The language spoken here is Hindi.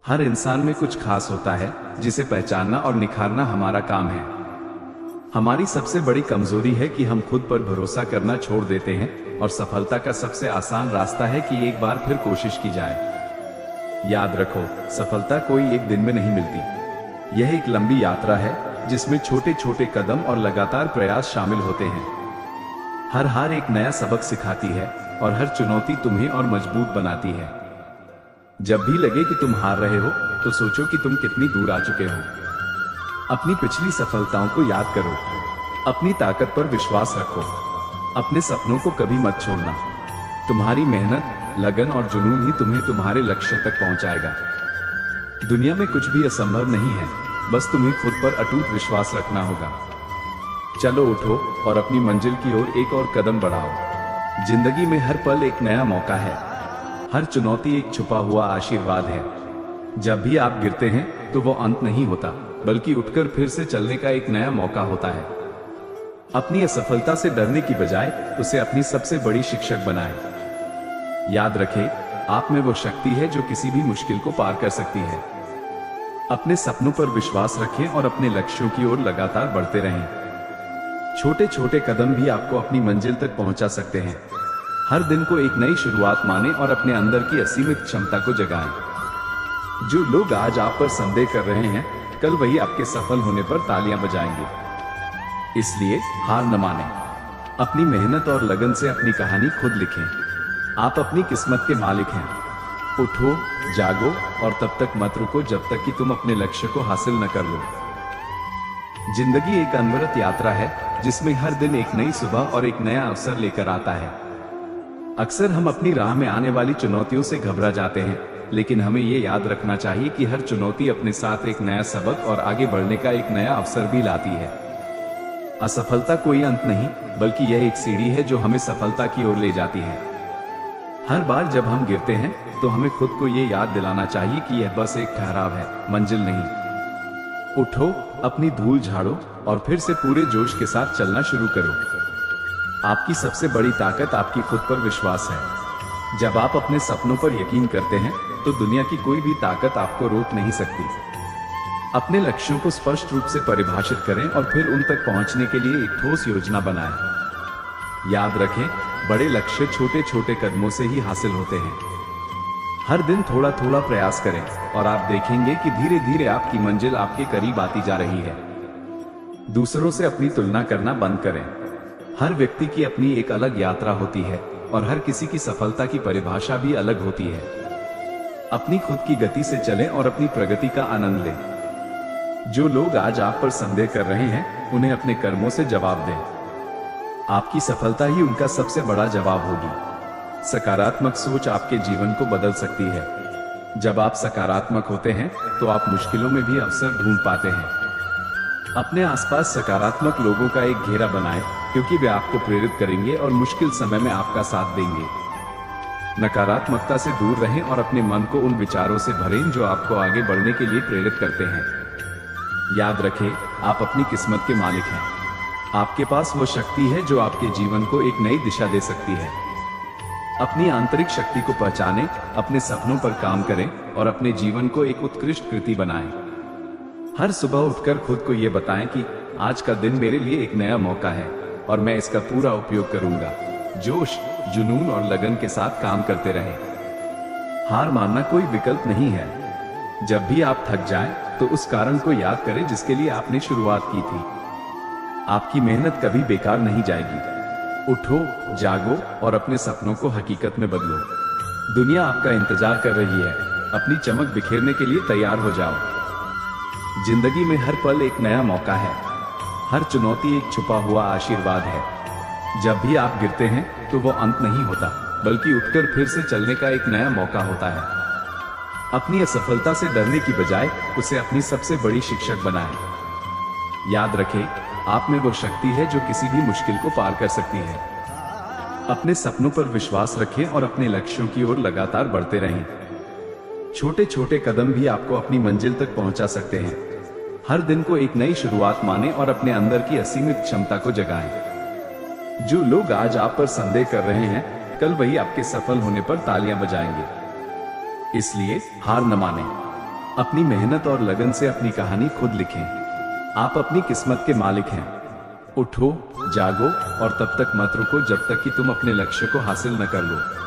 हर इंसान में कुछ खास होता है जिसे पहचानना और निखारना हमारा काम है। हमारी सबसे बड़ी कमजोरी है कि हम खुद पर भरोसा करना छोड़ देते हैं और सफलता का सबसे आसान रास्ता है कि एक बार फिर कोशिश की जाए। याद रखो, सफलता कोई एक दिन में नहीं मिलती। यह एक लंबी यात्रा है जिसमें छोटे छोटे कदम और लगातार प्रयास शामिल होते हैं। हर हार एक नया सबक सिखाती है और हर चुनौती तुम्हें और मजबूत बनाती है। जब भी लगे कि तुम हार रहे हो तो सोचो कि तुम कितनी दूर आ चुके हो। अपनी पिछली सफलताओं को याद करो, अपनी ताकत पर विश्वास रखो, अपने सपनों को कभी मत छोड़ना। तुम्हारी मेहनत, लगन और जुनून ही तुम्हें तुम्हारे लक्ष्य तक पहुंचाएगा। दुनिया में कुछ भी असंभव नहीं है, बस तुम्हें खुद पर अटूट विश्वास रखना होगा। चलो उठो और अपनी मंजिल की ओर एक और कदम बढ़ाओ। जिंदगी में हर पल एक नया मौका है, हर चुनौती एक छुपा हुआ आशीर्वाद है। जब भी आप गिरते हैं तो वो अंत नहीं होता, बल्कि उठकर फिर से चलने का एक नया मौका होता है। अपनी असफलता से डरने की बजाय उसे अपनी सबसे बड़ी शिक्षक बनाएं। याद रखें, आप में वो शक्ति है जो किसी भी मुश्किल को पार कर सकती है। अपने सपनों पर विश्वास रखें और अपने लक्ष्यों की ओर लगातार बढ़ते रहें। छोटे छोटे कदम भी आपको अपनी मंजिल तक पहुंचा सकते हैं। हर दिन को एक नई शुरुआत माने और अपने अंदर की असीमित क्षमता को जगाएं। जो लोग आज आप पर संदेह कर रहे हैं, कल वही आपके सफल होने पर तालियां बजाएंगे। इसलिए हार न मानें। अपनी मेहनत और लगन से अपनी कहानी खुद लिखें। आप अपनी किस्मत के मालिक हैं। उठो, जागो और तब तक मत रुको जब तक कि तुम अपने लक्ष्य को हासिल न कर लो। जिंदगी एक अनवरत यात्रा है जिसमें हर दिन एक नई सुबह और एक नया अवसर लेकर आता है। अक्सर हम अपनी राह में आने वाली चुनौतियों से घबरा जाते हैं, लेकिन हमें ये याद रखना चाहिए कि हर चुनौती अपने साथ एक नया सबक और आगे बढ़ने का एक नया अवसर भी लाती है। असफलता कोई अंत नहीं, बल्कि यह एक सीढ़ी है जो हमें सफलता की ओर ले जाती है। हर बार जब हम गिरते हैं तो हमें खुद को ये याद दिलाना चाहिए कि यह बस एक ठहराव है, मंजिल नहीं। उठो, अपनी धूल झाड़ो और फिर से पूरे जोश के साथ चलना शुरू करो। आपकी सबसे बड़ी ताकत आपकी खुद पर विश्वास है। जब आप अपने सपनों पर यकीन करते हैं तो दुनिया की कोई भी ताकत आपको रोक नहीं सकती। अपने लक्ष्यों को स्पष्ट रूप से परिभाषित करें और फिर उन तक पहुंचने के लिए एक ठोस योजना बनाएं। याद रखें, बड़े लक्ष्य छोटे छोटे कदमों से ही हासिल होते हैं। हर दिन थोड़ा थोड़ा प्रयास करें और आप देखेंगे कि धीरे धीरे आपकी मंजिल आपके करीब आती जा रही है। दूसरों से अपनी तुलना करना बंद करें। हर व्यक्ति की अपनी एक अलग यात्रा होती है और हर किसी की सफलता की परिभाषा भी अलग होती है। अपनी खुद की गति से चलें और अपनी प्रगति का आनंद लें। जो लोग आज आप पर संदेह कर रहे हैं, उन्हें अपने कर्मों से जवाब दें। आपकी सफलता ही उनका सबसे बड़ा जवाब होगी। सकारात्मक सोच आपके जीवन को बदल सकती है। जब आप सकारात्मक होते हैं तो आप मुश्किलों में भी अवसर ढूंढ पाते हैं। अपने आसपास सकारात्मक लोगों का एक घेरा बनाएं, क्योंकि वे आपको प्रेरित करेंगे और मुश्किल समय में आपका साथ देंगे। नकारात्मकता से दूर रहें और अपने मन को उन विचारों से भरें जो आपको आगे बढ़ने के लिए प्रेरित करते हैं। याद रखें, आप अपनी किस्मत के मालिक हैं। आपके पास वो शक्ति है जो आपके जीवन को एक नई दिशा दे सकती है। अपनी आंतरिक शक्ति को पहचानें, अपने सपनों पर काम करें और अपने जीवन को एक उत्कृष्ट कृति बनाएं। हर सुबह उठकर खुद को ये बताएं कि आज का दिन मेरे लिए एक नया मौका है और मैं इसका पूरा उपयोग करूंगा। जोश, जुनून और लगन के साथ काम करते रहें। हार मानना कोई विकल्प नहीं है। जब भी आप थक जाएं, तो उस कारण को याद करें जिसके लिए आपने शुरुआत की थी। आपकी मेहनत कभी बेकार नहीं जाएगी। उठो, जागो और अपने सपनों को हकीकत में बदलो। दुनिया आपका इंतजार कर रही है। अपनी चमक बिखेरने के लिए तैयार हो जाओ। जिंदगी में हर पल एक नया मौका है, हर चुनौती एक छुपा हुआ आशीर्वाद है। जब भी आप गिरते हैं तो वो अंत नहीं होता, बल्कि उठकर फिर से चलने का एक नया मौका होता है। अपनी असफलता से डरने की बजाय उसे अपनी सबसे बड़ी शिक्षक बनाएं। याद रखें, आप में वो शक्ति है जो किसी भी मुश्किल को पार कर सकती है। अपने सपनों पर विश्वास रखें और अपने लक्ष्यों की ओर लगातार बढ़ते रहें। छोटे छोटे कदम भी आपको अपनी मंजिल तक पहुंचा सकते हैं। हर दिन को एक नई शुरुआत माने और अपने अंदर की असीमित क्षमता को जगाएं। जो लोग आज आप पर संदेह कर रहे हैं, कल वही आपके सफल होने पर तालियां बजाएंगे। इसलिए हार न मानें। अपनी मेहनत और लगन से अपनी कहानी खुद लिखें। आप अपनी किस्मत के मालिक हैं। उठो, जागो और तब तक मत रुको जब तक कि तुम अपने लक्ष्य को हासिल न कर लो।